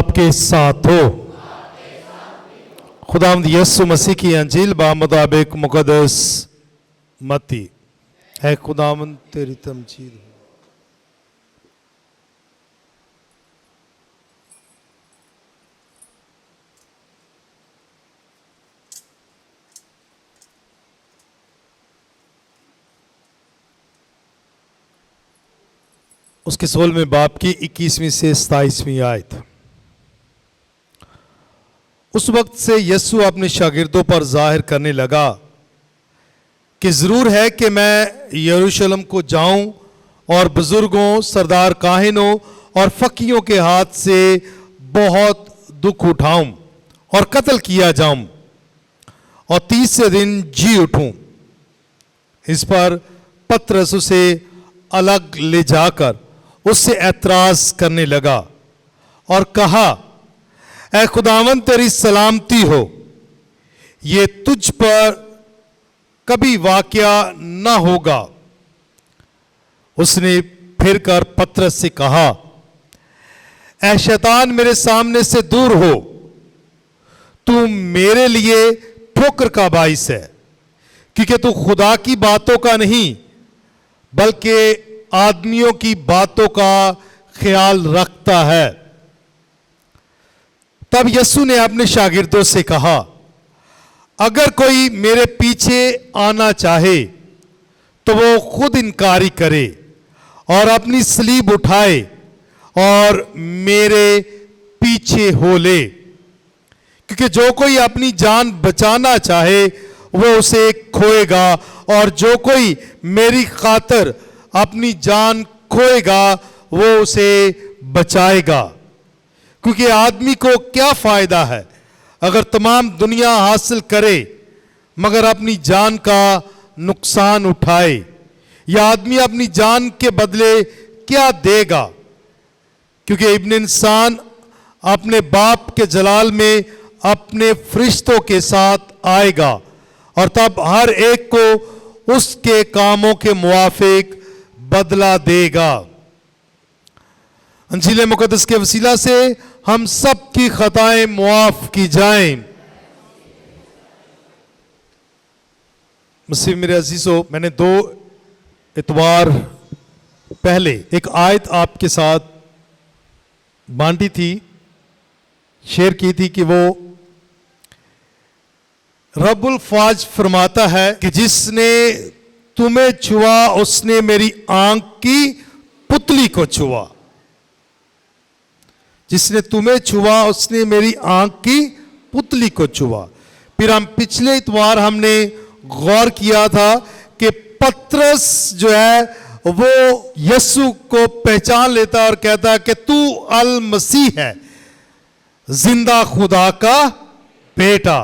आपके साथ हो। खुदावंद यीशु मसीह की अंजील बा मुताबिक मुकद्दस मत्ती है। खुदावंद तेरी तमजीद हो। उसके 16वें बाब की 21वीं से 27वीं आयत। उस वक्त से यीशु अपने शागिर्दों पर जाहिर करने लगा कि ज़रूर है कि मैं यरूशलेम को जाऊं और बुजुर्गों, सरदार काहिनों और फकीयों के हाथ से बहुत दुख उठाऊं और कत्ल किया जाऊं और 30 दिन जी उठूं। इस पर पतरस उसे अलग ले जाकर उससे ऐतराज करने लगा और कहा, ऐ खुदावंद तेरी सलामती हो, ये तुझ पर कभी वाक़या न होगा। उसने फिर कर पतरस से कहा, ऐ शैतान मेरे सामने से दूर हो, तू मेरे लिए ठोकर का बाइस है, क्योंकि तू खुदा की बातों का नहीं बल्कि आदमियों की बातों का ख्याल रखता है। तब यीशु ने अपने शागिर्दों से कहा, अगर कोई मेरे पीछे आना चाहे तो वो खुद इनकारी करे और अपनी सलीब उठाए और मेरे पीछे हो ले। क्योंकि जो कोई अपनी जान बचाना चाहे वो उसे खोएगा, और जो कोई मेरी खातिर अपनी जान खोएगा वो उसे बचाएगा। क्योंकि आदमी को क्या फायदा है अगर तमाम दुनिया हासिल करे मगर अपनी जान का नुकसान उठाए, या आदमी अपनी जान के बदले क्या देगा। क्योंकि इब्न इंसान अपने बाप के जलाल में अपने फरिश्तों के साथ आएगा और तब हर एक को उसके कामों के मुआफिक बदला देगा। अंजील मुकद्दस के वसीला से हम सब की खताएं मुआफ की जाएं। मसीह मेरे अजीजों, मैंने 2 इतवार पहले एक आयत आपके साथ बांटी थी, शेयर की थी कि वो रब्बुल फाज फरमाता है कि जिसने तुम्हें छुआ उसने मेरी आंख की पुतली को छुआ। जिसने तुम्हें छुआ उसने मेरी आंख की पुतली को छुआ। फिर हम पिछले इतवार हमने गौर किया था कि पतरस जो है वो यीशु को पहचान लेता और कहता है कि तू अल मसीह है, जिंदा खुदा का बेटा।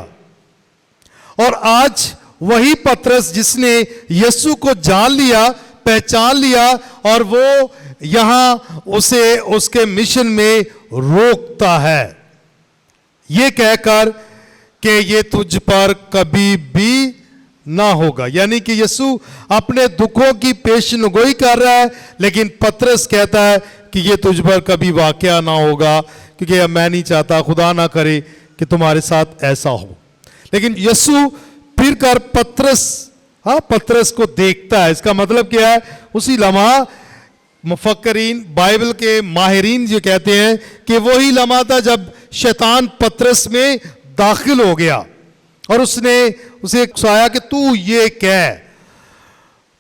और आज वही पतरस जिसने यीशु को जान लिया, पहचान लिया, और वो यहां उसे उसके मिशन में रोकता है, ये कहकर कि ये तुझ पर कभी भी ना होगा। यानी कि यीशु अपने दुखों की पेशनगोई कर रहा है, लेकिन पतरस कहता है कि ये तुझ पर कभी वाक़या ना होगा, क्योंकि मैं नहीं चाहता, खुदा ना करे कि तुम्हारे साथ ऐसा हो। लेकिन यीशु फिर कर पतरस को देखता है। इसका मतलब क्या है? उसी लम्हा मुफक्करीन, बाइबल के माहिरीन जो कहते हैं कि वही लम्हा था जब शैतान पतरस में दाखिल हो गया और उसने उसे उकसाया कि तू ये कह।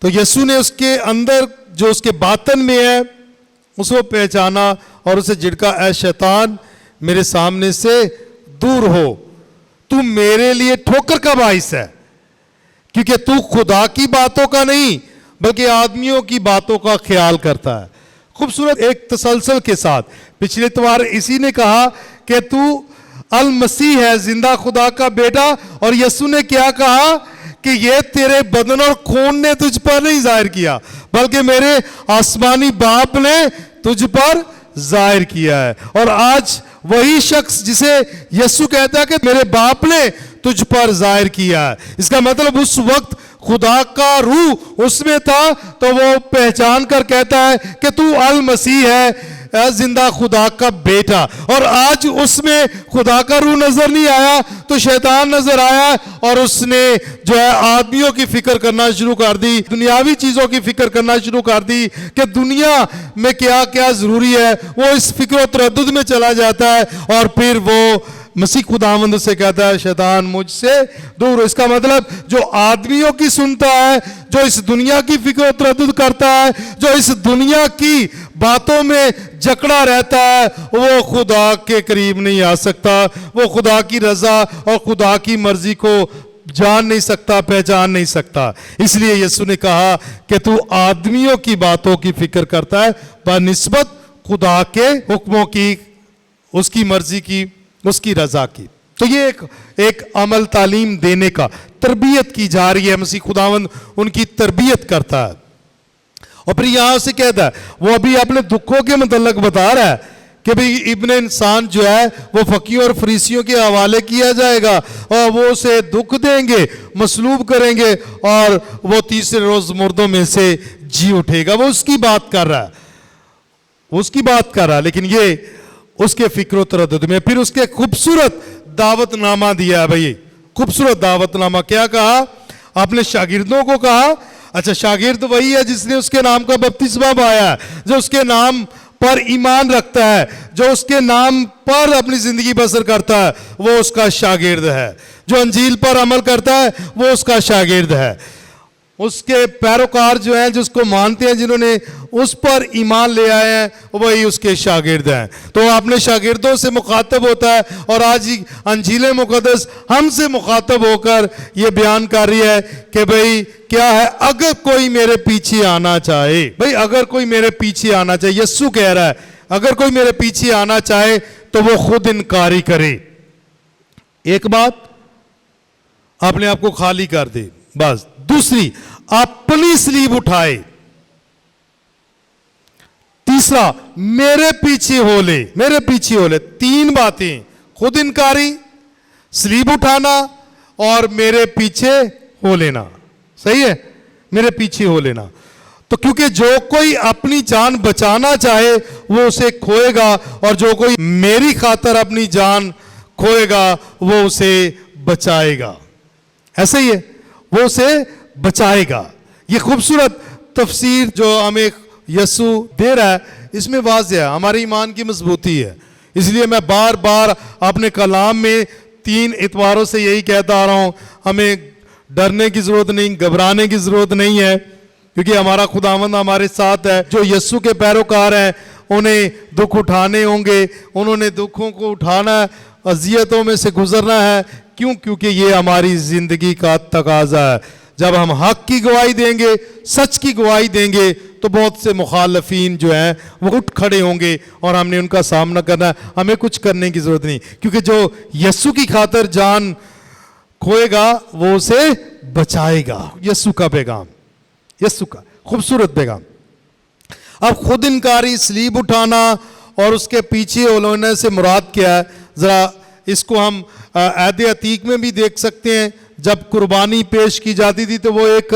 तो यीशु ने उसके अंदर जो उसके बातन में है उसको पहचाना और उसे झिड़का, ऐ शैतान मेरे सामने से दूर हो, तू मेरे लिए ठोकर का बाइस है, क्योंकि तू खुदा की बातों का नहीं बल्कि आदमियों की बातों का ख्याल करता है। खूबसूरत एक तसलसल के साथ पिछले इतवार इसी ने कहा कि तू अल मसीह है, जिंदा खुदा का बेटा, और यीशु ने क्या कहा कि ये तेरे बदन और खून ने तुझ पर नहीं जाहिर किया बल्कि मेरे आसमानी बाप ने तुझ पर जाहिर किया है। और आज वही शख्स जिसे यीशु कहता है कि मेरे बाप ने तुझ पर जाहिर किया है, इसका मतलब उस वक्त खुदा का रूह उसमें था, तो वो पहचान कर कहता है कि तू अल मसीह है, जिंदा खुदा का बेटा, और आज उसमें खुदा का रूह नजर नहीं आया तो शैतान नजर आया, और उसने जो है आदमियों की फिक्र करना शुरू कर दी, दुनियावी चीजों की फिक्र करना शुरू कर दी कि दुनिया में क्या क्या जरूरी है। वो इस फिक्र तरद्दुद में चला जाता है और फिर वो मसीह खुदावंद से कहता है शैतान मुझसे दूर। इसका मतलब जो आदमियों की सुनता है, जो इस दुनिया की फिक्र तरद्दुद करता है, जो इस दुनिया की बातों में जकड़ा रहता है, वो खुदा के करीब नहीं आ सकता, वो खुदा की रजा और खुदा की मर्जी को जान नहीं सकता, पहचान नहीं सकता। इसलिए यीशु ने कहा कि तू आदमियों की बातों की फिक्र करता है बनिस्बत खुदा के हुक्मों की, उसकी मर्जी की, उसकी रजा की। तो ये एक अमल तालीम देने का, तरबियत की जा रही है, मसीह खुदावंद उनकी तरबियत करता है। और फिर यहां से कहता है, वो अभी अपने दुखों के मतलब बता रहा है कि भाई इब्ने इंसान जो है वो फकीरों और फरीसियों के हवाले किया जाएगा और वो उसे दुख देंगे, मसलूब करेंगे और वो तीसरे रोज मुर्दों में से जी उठेगा। वो उसकी बात कर रहा है, उसकी बात कर रहा है, लेकिन ये उसके फिक्र तरद्दुद में फिर उसके खूबसूरत दावतनामा दिया है। भाई खूबसूरत दावतनामा क्या कहा? आपने शागिर्दों को कहा, अच्छा शागिर्द वही है जिसने उसके नाम का बपतिस्मा पाया है, जो उसके नाम पर ईमान रखता है, जो उसके नाम पर अपनी जिंदगी बसर करता है, वो उसका शागिर्द है। जो अंजील पर अमल करता है वो उसका शागिर्द है। उसके पैरोकार जो हैं, जो उसको मानते हैं, जिन्होंने उस पर ईमान ले आए हैं, वही उसके शागिर्द हैं। तो अपने शागिर्दों से मुखातब होता है और आज ही अंजील मुकद्दस हमसे मुखातब होकर ये बयान कर रही है कि भाई क्या है, अगर कोई मेरे पीछे आना चाहे, भाई अगर कोई मेरे पीछे आना चाहे, यीशु कह रहा है अगर कोई मेरे पीछे आना चाहे तो वो खुद इनकारी करे। एक बात, अपने आप को खाली कर दे, बस। दूसरी, अपनी स्लीब उठाए। तीसरा, मेरे पीछे हो ले, मेरे पीछे हो ले। तीन बातें, खुद इनकारी, स्लीब उठाना और मेरे पीछे हो लेना। सही है, मेरे पीछे हो लेना। तो क्योंकि जो कोई अपनी जान बचाना चाहे वो उसे खोएगा, और जो कोई मेरी खातर अपनी जान खोएगा वो उसे बचाएगा। ऐसे ही है, वो उसे बचाएगा। ये खूबसूरत तफसीर जो हमें यीशु दे रहा है, इसमें वाज़ेह है हमारे ईमान की मजबूती है। इसलिए मैं बार बार अपने कलाम में 3 इतवारों से यही कहता आ रहा हूँ, हमें डरने की ज़रूरत नहीं, घबराने की ज़रूरत नहीं है, क्योंकि हमारा खुदावंद हमारे साथ है। जो यीशु के पैरोकार हैं उन्हें दुख उठाने होंगे, उन्होंने दुखों को उठाना है, अजियतों में से गुजरना है। क्यों? क्योंकि ये हमारी ज़िंदगी का तकाजा है। जब हम हक की गवाही देंगे, सच की गवाही देंगे, तो बहुत से मुखालफीन जो हैं वो उठ खड़े होंगे और हमने उनका सामना करना है। हमें कुछ करने की ज़रूरत नहीं, क्योंकि जो यीशु की खातिर जान खोएगा वो उसे बचाएगा। यीशु का पैगाम, यीशु का खूबसूरत पैगाम। अब खुद इनकारी, स्लीब उठाना और उसके पीछे होने से मुराद क्या है? ज़रा इसको हम अहद अतीक में भी देख सकते हैं। जब कुर्बानी पेश की जाती थी तो वो 1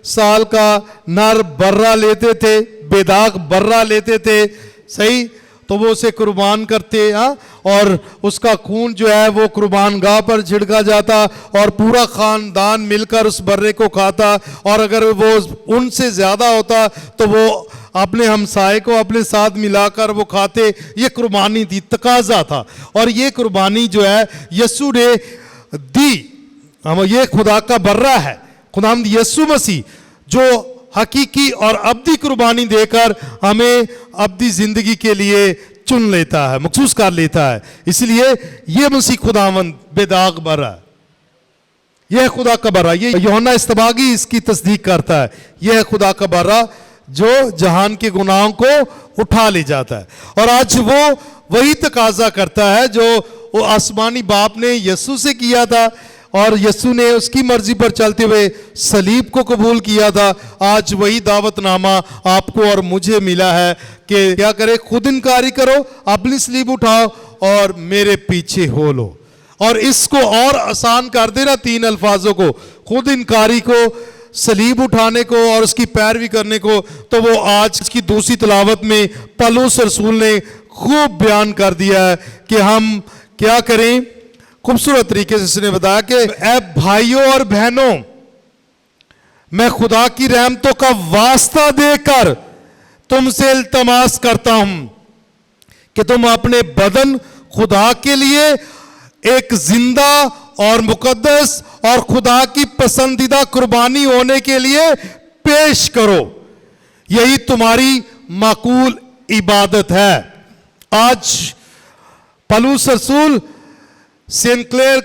साल का नर बर्रा लेते थे, बेदाग बर्रा लेते थे, सही, तो वो उसे कुर्बान करते, हाँ, और उसका खून जो है वो कुर्बान गाह पर छिड़का जाता और पूरा खानदान मिलकर उस बर्रे को खाता, और अगर वो उनसे ज़्यादा होता तो वो अपने हमसाए को अपने साथ मिलाकर वो खाते। ये कुर्बानी थी, तकाजा था, और ये कुर्बानी जो है यीशु ने दी। हम ये खुदा का बर्रा है, खुदावंद यीशु मसीह जो हकीकी और अब्दी कुर्बानी देकर हमें अब्दी जिंदगी के लिए चुन लेता है, मखसूस कर लेता है। इसलिए ये मसीह खुदावंद बेदाग बर्रा, यह खुदा का बर्रा, ये यूहन्ना इस्तबागी इसकी तस्दीक करता है। यह खुदा का बर्रा जो जहान के गुनाहों को उठा ले जाता है। और आज वो वही तकाजा करता है जो वो आसमानी बाप ने यीशु से किया था, और यीशु ने उसकी मर्जी पर चलते हुए सलीब को कबूल किया था। आज वही दावतनामा आपको और मुझे मिला है कि क्या करे? खुद इनकारी करो, अपनी सलीब उठाओ और मेरे पीछे हो लो। और इसको और आसान कर देना 3 अल्फाजों को, खुद इनकारी को सलीब उठाने को और उसकी पैरवी करने को, तो वो आज की दूसरी तिलावत में पौलुस रसूल ने खूब बयान कर दिया है कि हम क्या करें। खूबसूरत तरीके से उसने बताया कि ऐ भाइयों और बहनों, मैं खुदा की रहमतों का वास्ता देकर तुमसे इल्तमास करता हूं कि तुम अपने बदन खुदा के लिए एक जिंदा और मुकद्दस और खुदा की पसंदीदा कुर्बानी होने के लिए पेश करो, यही तुम्हारी माकूल इबादत है। आज पौलुस रसूल सेंट क्लेयर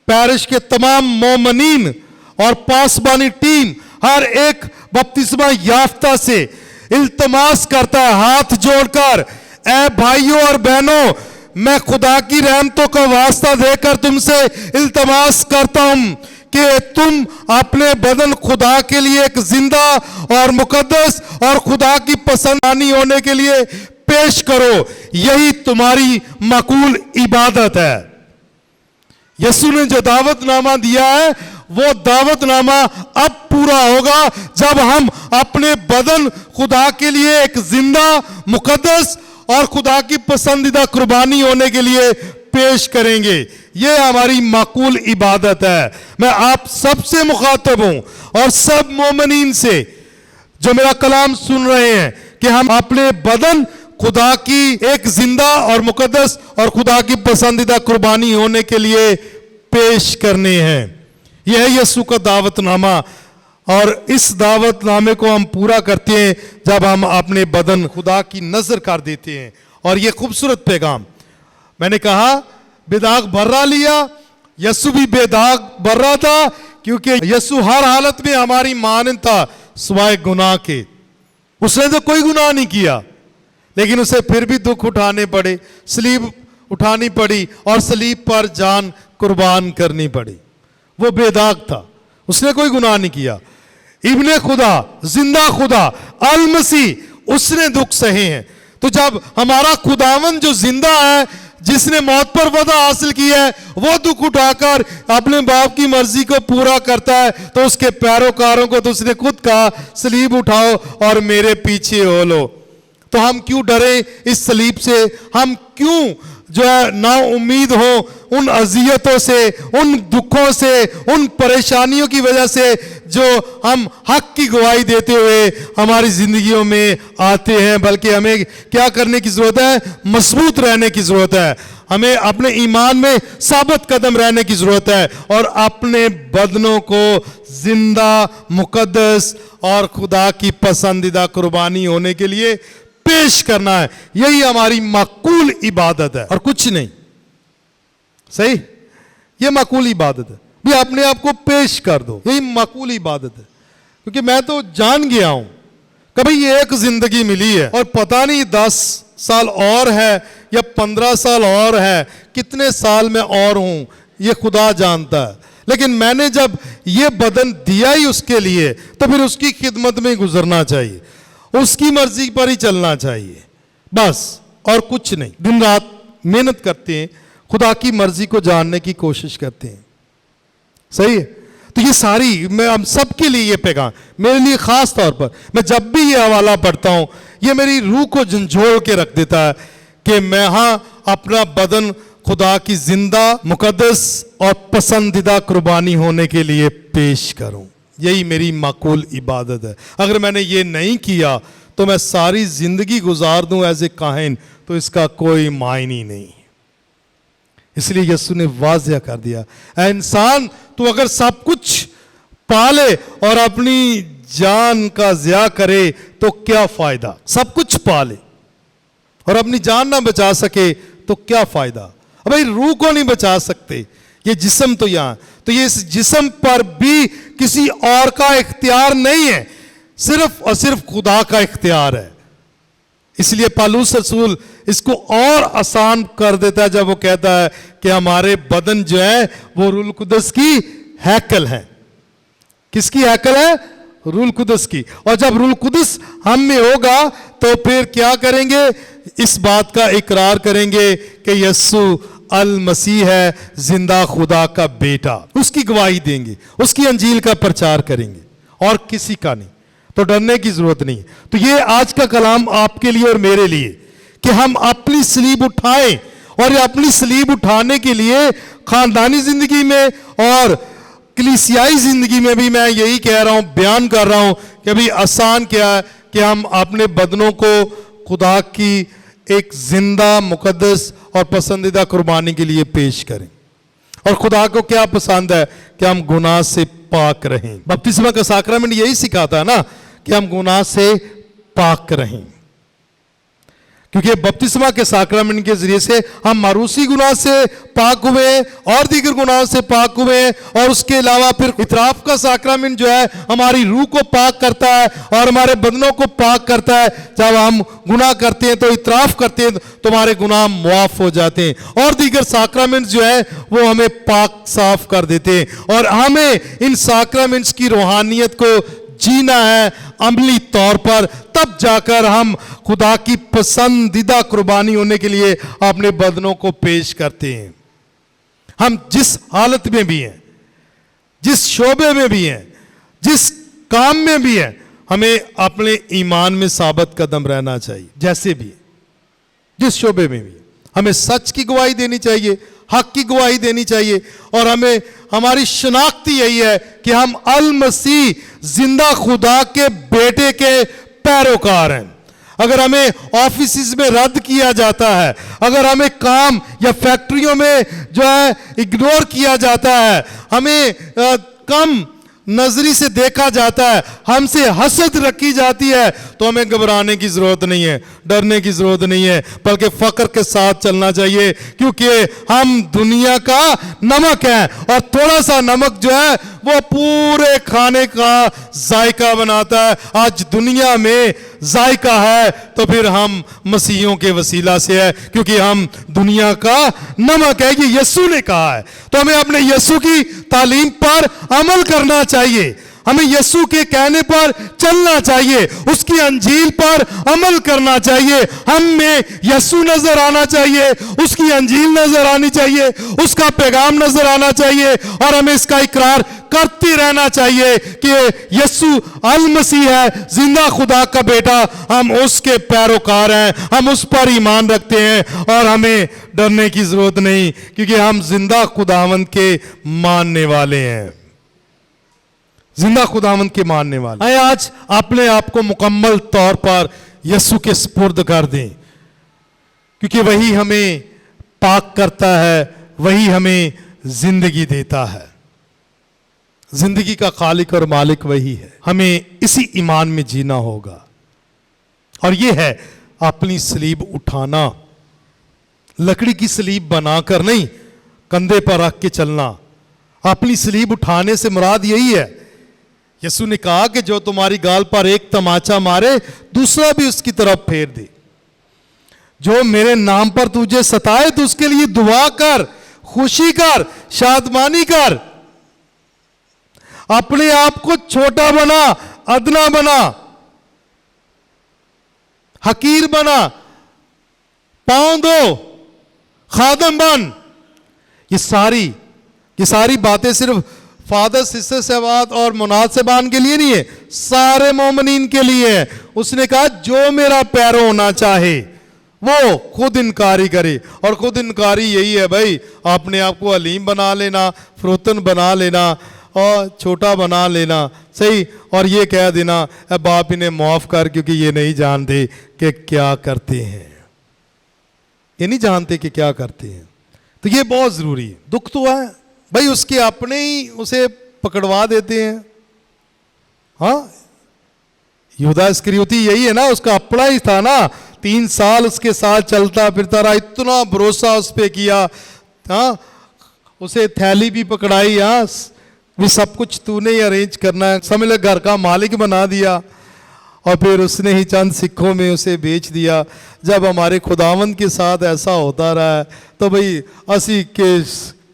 पैरिश के तमाम मोमनीन और पासबानी टीम हर एक बपतिस्मा याफ्ता से इल्तमास करता है हाथ जोड़कर, ऐ भाइयों और बहनों, मैं खुदा की रहमतों का वास्ता देकर तुमसे इल्तमास करता हूं कि तुम अपने बदन खुदा के लिए एक जिंदा और मुकद्दस और खुदा की पसंदीदा होने के लिए पेश करो, यही तुम्हारी माकूल इबादत है। यीशु ने जो दावतनामा दिया है वो दावतनामा अब पूरा होगा जब हम अपने बदन खुदा के लिए एक जिंदा मुकद्दस और खुदा की पसंदीदा कुर्बानी होने के लिए पेश करेंगे। ये हमारी माकूल इबादत है। मैं आप सबसे मुखातब हूं और सब मोमिनीन से जो मेरा कलाम सुन रहे हैं कि हम अपने बदन खुदा की एक जिंदा और मुकद्दस और खुदा की पसंदीदा कुर्बानी होने के लिए पेश करने हैं। यह है यीशु का दावतनामा और इस दावतनामे को हम पूरा करते हैं जब हम अपने बदन खुदा की नजर कर देते हैं। और यह खूबसूरत पैगाम, मैंने कहा बेदाग बर्रा लिया, यीशु भी बेदाग बर्रा था क्योंकि यीशु हर हालत में हमारी मानंद था सिवाय गुनाह के। उसने तो कोई गुनाह नहीं किया लेकिन उसे फिर भी दुख उठाने पड़े, सलीब उठानी पड़ी और सलीब पर जान कुर्बान करनी पड़ी। वो बेदाग था, उसने कोई गुनाह नहीं किया। इब्ने खुदा, जिंदा खुदा अल मसीह, उसने दुख सहे हैं। तो जब हमारा खुदावन जो जिंदा है, जिसने मौत पर वदा हासिल किया है, वो दुख उठाकर अपने बाप की मर्जी को पूरा करता है, तो उसके पैरोकारों को तो उसने खुद कहा सलीब उठाओ और मेरे पीछे हो लो। तो हम क्यों डरे इस सलीब से? हम क्यों जो है ना उम्मीद हो उन अजियतों से, उन दुखों से, उन परेशानियों की वजह से जो हम हक की गवाही देते हुए हमारी जिंदगियों में आते हैं? बल्कि हमें क्या करने की जरूरत है? मजबूत रहने की जरूरत है। हमें अपने ईमान में साबित कदम रहने की जरूरत है और अपने बदनों को जिंदा, मुकद्दस और खुदा की पसंदीदा कुर्बानी होने के लिए पेश करना है। यही हमारी माकूल इबादत है और कुछ नहीं। सही, ये माकूल इबादत है। भी अपने आप को पेश कर दो, यही माकूल इबादत है। क्योंकि मैं तो जान गया हूं कभी ये एक जिंदगी मिली है और पता नहीं 10 साल और है या 15 साल और है, कितने साल में और हूं ये खुदा जानता है। लेकिन मैंने जब ये बदन दिया ही उसके लिए, तो फिर उसकी खिदमत में गुजरना चाहिए, उसकी मर्जी पर ही चलना चाहिए, बस और कुछ नहीं। दिन रात मेहनत करते हैं, खुदा की मर्जी को जानने की कोशिश करते हैं। सही है। तो ये सारी, मैं हम सबके लिए ये पैगाम, मेरे लिए खास तौर पर मैं जब भी ये हवाला पढ़ता हूं, ये मेरी रूह को झंझोड़ के रख देता है कि मैं अपना बदन खुदा की जिंदा, मुकद्दस और पसंदीदा कुर्बानी होने के लिए पेश करूं। यही मेरी माकूल इबादत है। अगर मैंने ये नहीं किया तो मैं सारी जिंदगी गुजार दूं एज ए काहिन, तो इसका कोई मायने नहीं। इसलिए यीशु ने वाज़ेह कर दिया, ऐ इंसान, तू अगर सब कुछ पाले और अपनी जान का ज़िया करे तो क्या फायदा? सब कुछ पाले और अपनी जान ना बचा सके तो क्या फायदा? अब भाई रूह को नहीं बचा सकते, ये जिस्म तो यहां, तो ये इस जिस्म पर भी किसी और का इख्तियार नहीं है, सिर्फ और सिर्फ खुदा का इख्तियार है। इसलिए पौलुस रसूल इसको और आसान कर देता है जब वो कहता है कि हमारे बदन जो है वो रूह कुदस की हैकल है। किसकी हैकल है? रूह कुदस की। और जब रूह कुदस हम में होगा तो फिर क्या करेंगे? इस बात का इकरार करेंगे कि यीशु अल मसीह है जिंदा खुदा का बेटा। उसकी गवाही देंगे, उसकी अंजील का प्रचार करेंगे और किसी का नहीं। तो डरने की जरूरत नहीं। तो ये आज का कलाम आपके लिए और मेरे लिए कि हम अपनी सलीब उठाएं, और ये अपनी सलीब उठाने के लिए खानदानी जिंदगी में और कलीसियाई जिंदगी में भी मैं यही कह रहा हूं, बयान कर रहा हूं कि अभी आसान क्या है कि हम अपने बदनों को खुदा की एक जिंदा, मुकद्दस और पसंदीदा कुर्बानी के लिए पेश करें। और खुदा को क्या पसंद है कि हम गुनाह से पाक रहें। बपतिस्मा का साक्रामेंट यही सिखाता है ना कि हम गुनाह से पाक रहें, क्योंकि बपतिस्मा के साक्रामेंट के जरिए से हम मारूसी गुनाह से पाक हुए और दीगर गुनाहों से पाक हुए। और उसके अलावा फिर इतराफ का साक्रामेंट जो है हमारी रूह को पाक करता है और हमारे बदनों को पाक करता है। जब हम गुनाह करते हैं तो इतराफ करते हैं तो हमारे गुनाह मुआफ हो जाते हैं, और दीगर साक्रामेंट जो है वो हमें पाक साफ कर देते हैं। और हमें इन साक्रामेंट्स की रूहानियत को जीना है अमली तौर पर, तब जाकर हम खुदा की पसंदीदा कुर्बानी होने के लिए अपने बदनों को पेश करते हैं। हम जिस हालत में भी हैं, जिस शोबे में भी हैं, जिस काम में भी हैं, हमें अपने ईमान में साबित कदम रहना चाहिए। जैसे भी जिस शोबे में भी हमें सच की गवाही देनी चाहिए, हक की गवाही देनी चाहिए। और हमें हमारी शनाख्त यही है कि हम अल मसीह जिंदा खुदा के बेटे के पैरोकार हैं। अगर हमें ऑफिस में रद्द किया जाता है, अगर हमें काम या फैक्ट्रियों में जो है इग्नोर किया जाता है, हमें कम नजरी से देखा जाता है, हमसे हसद रखी जाती है, तो हमें घबराने की जरूरत नहीं है, डरने की जरूरत नहीं है, बल्कि फक्र के साथ चलना चाहिए, क्योंकि हम दुनिया का नमक हैं। और थोड़ा सा नमक जो है वो पूरे खाने का जायका बनाता है। आज दुनिया में जायका है तो फिर हम मसीहियों के वसीला से है, क्योंकि हम दुनिया का नमक है, ये यीशु ने कहा है। तो हमें अपने यीशु की तालीम पर अमल करना चाहिए, हमें यीशु के कहने पर चलना चाहिए, उसकी अंजील पर अमल करना चाहिए। हम में यीशु नजर आना चाहिए, उसकी अंजील नजर आनी चाहिए, उसका पैगाम नजर आना चाहिए, और हमें इसका इकरार करते रहना चाहिए कि यीशु अल मसीह है, जिंदा खुदा का बेटा, हम उसके पैरोकार हैं, हम उस पर ईमान रखते हैं, और हमें डरने की जरूरत नहीं, क्योंकि हम जिंदा खुदावंद के मानने वाले हैं, जिंदा खुदावंद के मानने वाले। आए आज अपने आप को मुकम्मल तौर पर यीशु के सुपुर्द कर दें, क्योंकि वही हमें पाक करता है, वही हमें जिंदगी देता है। जिंदगी का खालिक और मालिक वही है। हमें इसी ईमान में जीना होगा, और यह है अपनी सलीब उठाना, लकड़ी की सलीब बनाकर नहीं, कंधे पर रख के चलना। अपनी सलीब उठाने से मुराद यही है। यीशु ने कहा कि जो तुम्हारी गाल पर एक तमाचा मारे, दूसरा भी उसकी तरफ फेर दे। जो मेरे नाम पर तुझे सताए तो उसके लिए दुआ कर, खुशी कर, शादमानी कर। अपने आप को छोटा बना, अदना बना, हकीर बना, पांव दो, खादम बन। ये सारी बातें सिर्फ फादर, सिस्टर, सहवाद और मुनाद सेबान के लिए नहीं है, सारे मोमिनीन के लिए है। उसने कहा जो मेरा पैरो होना चाहे वो खुद इनकारी करे, और खुद इनकारी यही है भाई, अपने आप को अलीम बना लेना, फरोतन बना लेना और छोटा बना लेना, सही, और ये कह देना बाप इन्हें माफ कर, क्योंकि ये नहीं जानते कि क्या करते हैं, ये नहीं जानते कि क्या करते हैं। तो ये बहुत जरूरी है। दुख तो है भाई, उसके अपने ही उसे पकड़वा देते हैं। हाँ, यहूदा इस्करियोती यही है ना, उसका अपना ही था ना, 3 साल उसके साथ चलता फिरता रहा, इतना भरोसा उस पे किया। हाँ, उसे थैली भी पकड़ाई, हाँ भी सब कुछ तूने ही अरेंज करना है, समझ ले घर का मालिक बना दिया, और फिर उसने ही चंद सिक्कों में उसे बेच दिया। जब हमारे खुदावंद के साथ ऐसा होता रहा है तो भाई असी के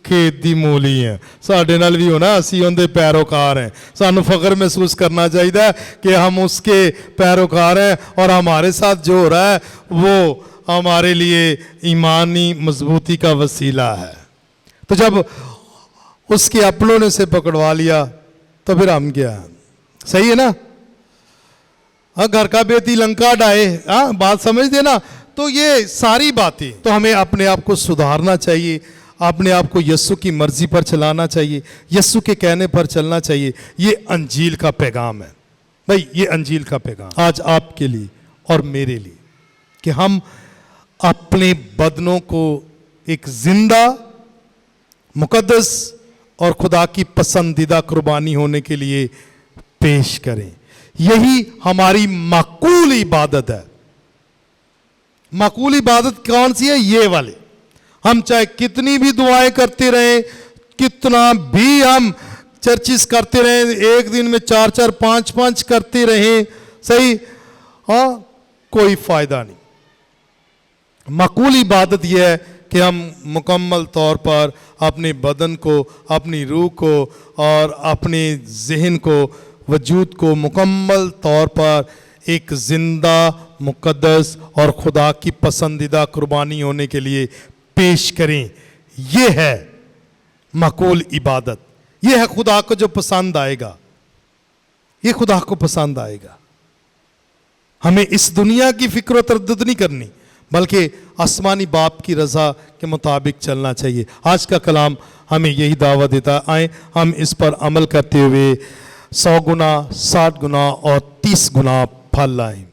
खेत दी मूली है, साढ़े नाल भी होना, असी उनके पैरोकार हैं। सानू फख्र महसूस करना चाहिए कि हम उसके पैरोकार हैं, और हमारे साथ जो हो रहा है वो हमारे लिए ईमानी मजबूती का वसीला है। तो जब उसके अपनों ने उसे पकड़वा लिया तो फिर हम क्या, सही है ना? हाँ, घर का बेटी लंका डाहे, हाँ बात समझ देना। तो ये सारी बातें, तो हमें अपने आप को सुधारना चाहिए, अपने आप को यीशु की मर्जी पर चलाना चाहिए, यीशु के कहने पर चलना चाहिए। ये अंजील का पैगाम है भाई, ये अंजील का पैगाम आज आपके लिए और मेरे लिए, कि हम अपने बदनों को एक जिंदा, मुकद्दस और खुदा की पसंदीदा कुर्बानी होने के लिए पेश करें। यही हमारी माकूल इबादत है। माकूल इबादत कौन सी है? ये वाले। हम चाहे कितनी भी दुआएं करते रहें, कितना भी हम चर्चिस करते रहें, एक दिन में 4-4, 5-5 करते रहें, सही, हाँ, कोई फायदा नहीं। माकूल इबादत यह है कि हम मुकम्मल तौर पर अपने बदन को, अपनी रूह को और अपने जहन को, वजूद को मुकम्मल तौर पर एक जिंदा, मुकद्दस और खुदा की पसंदीदा कुर्बानी होने के लिए पेश करें। ये है माकूल इबादत। ये है खुदा को जो पसंद आएगा, ये खुदा को पसंद आएगा। हमें इस दुनिया की फिक्र तरद्दुद नहीं करनी, बल्कि आसमानी बाप की रज़ा के मुताबिक चलना चाहिए। आज का कलाम हमें यही दावत देता। आए हम इस पर अमल करते हुए 100 गुना, 60 गुना और 30 गुना फल लाएं।